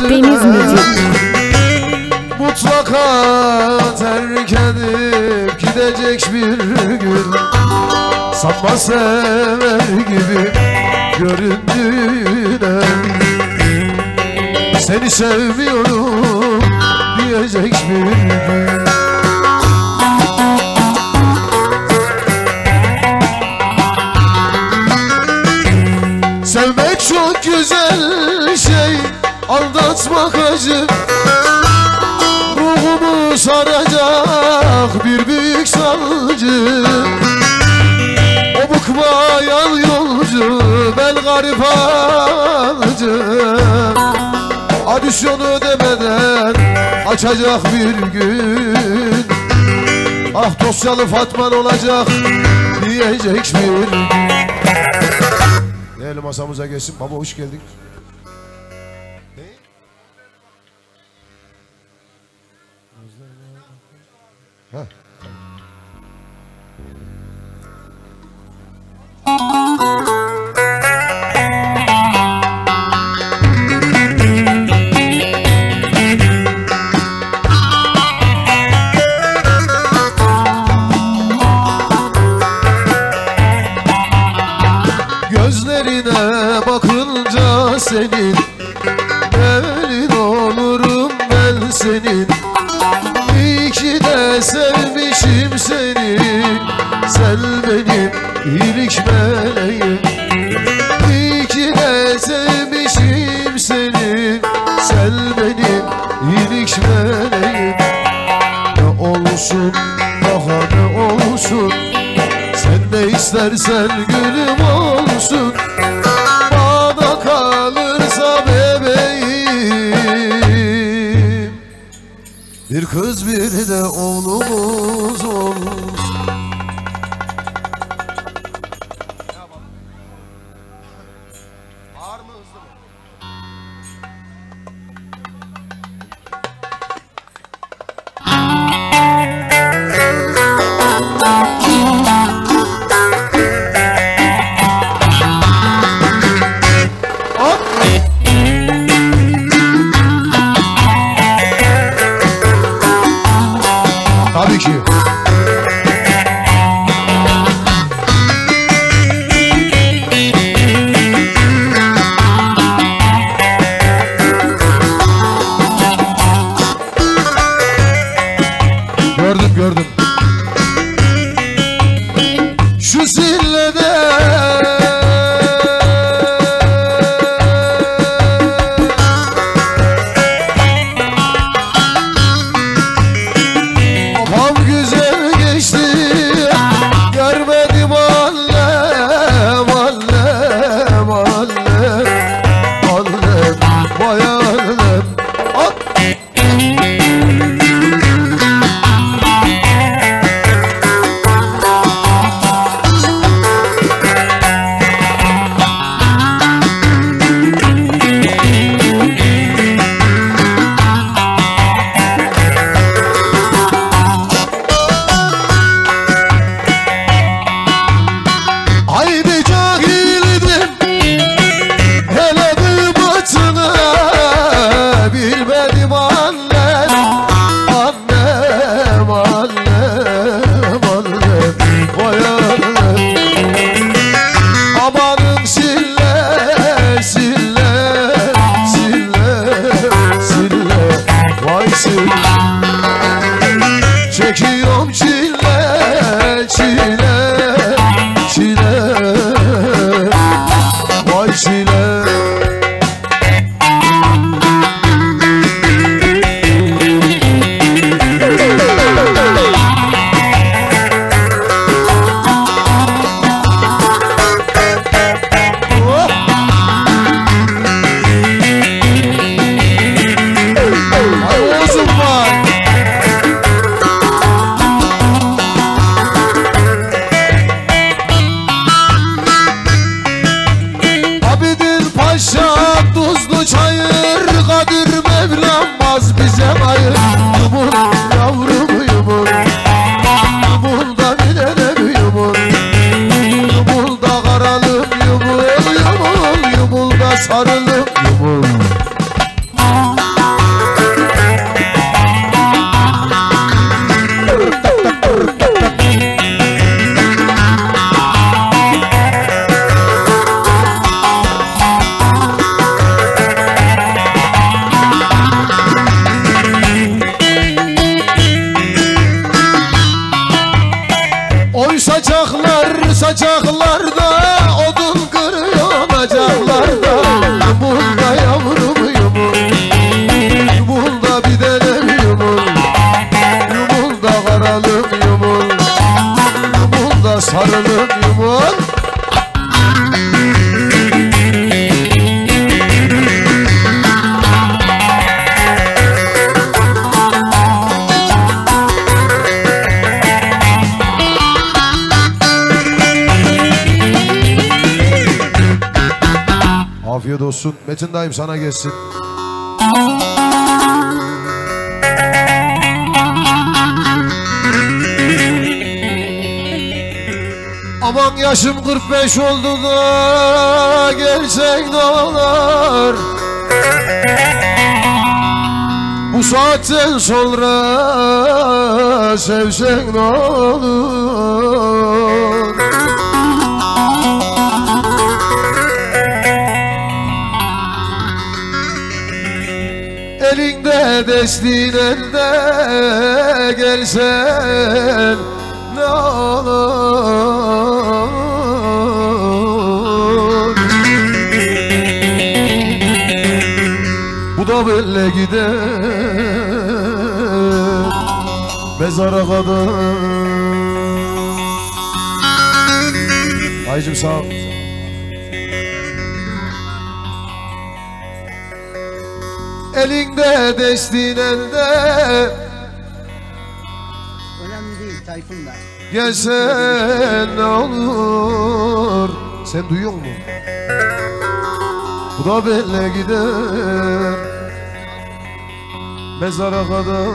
Deniz Müzik. Mutlaka terk edip gidecek bir gün. Sanma sever gibi göründüğüne, seni sevmiyorum diyecek bir gün. Sevmek çok güzel şey, aldatmak acı. Ruhumu saracak bir büyük sancı. O bıkmayan yolcu, ben garip hancı. Adisyonu ödemeden açacak bir gün. Ah dosyalı Fatman olacak diyecek bir gün. Değerli masamıza gelsin. Baba hoş geldin. Heh. Gözlerine bakınca senin, gelin olurum ben senin. İyi ki de sevmişim seni, sen benim iyilik meleğim. İyi ki de sevmişim seni, sen benim iyilik meleğim. Ne olsun daha ne olsun, sen ne istersen gülüm olsun. Bana kalırsa bebeğim, bir kız bir de oğlumuz olsun. Ağır mı hızlı mı? Tabii ki. Gördüm gördüm. Şu zillede olsun. Metin dayım sana gelsin. Aman yaşım 45 oldu da gelsen ne olur. Bu saatten sonra sevsen ne olur. Elinde destiğin elde gelsen ne olur. Bu da böyle gider mezara kadar. Dayıcım sağ ol. Elinde destiğin elde önemli değil Tayfun da. gelsen ne olur. Sen duyuyor musun? Bu da böyle gider mezara kadar.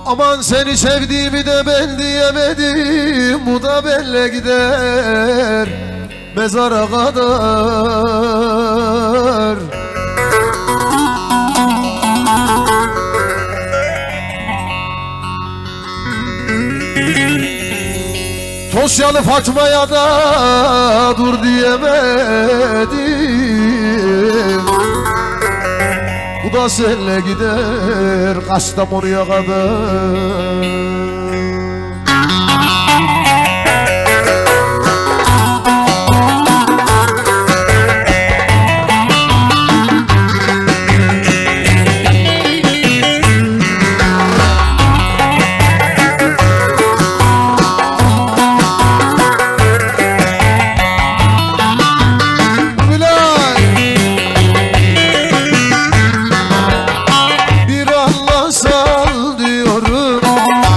Aman seni sevdiğimi de ben diyemedim. Bu da belli gider mezara kadar. Tosyalı Fatma'ya da dur diyemedim. Bu da seninle gider Kastamonu'ya kadar.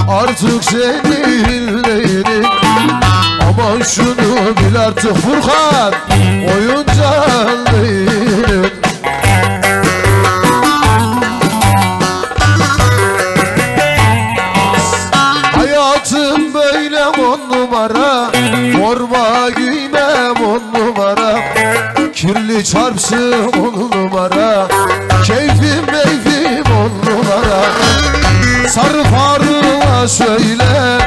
Artık seninleydim. Aman şunu bil artık Furkan, oyuncağın değilim. Hayatım böyle 10 numara, forma giymem 10 numara. Kirli çarpsın 10 numara, keyfim meyfim 10 numara. Sarı Faruk'a söyle,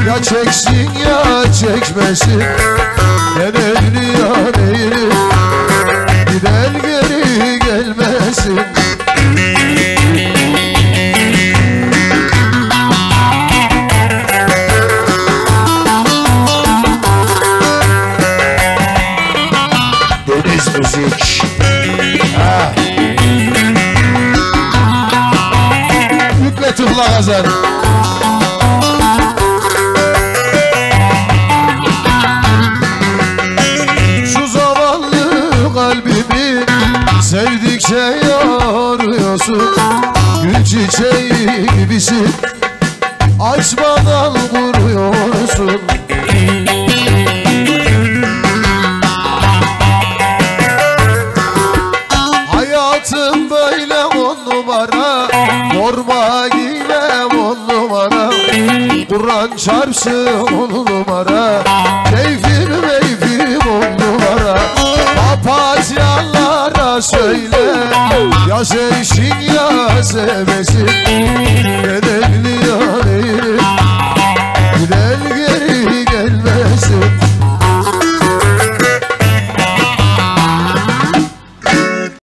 ya çeksin ya çekmesin. Ben evliya değilim, gider geri gelmesin. Deniz müzik. Ha. Yükle tıkla kazan. Şu zavallı kalbimi sevdikçe yoruyorsun. Gül çiçeği gibisin, açmadan kuruyorsun. Hayatım böyle 10 numara, forma giymem 10 numara. Kur'an çarpsın 10 numara, keyfim meyfim 10 numara. Papatyalara söyle, ya sevsin ya sevmesin.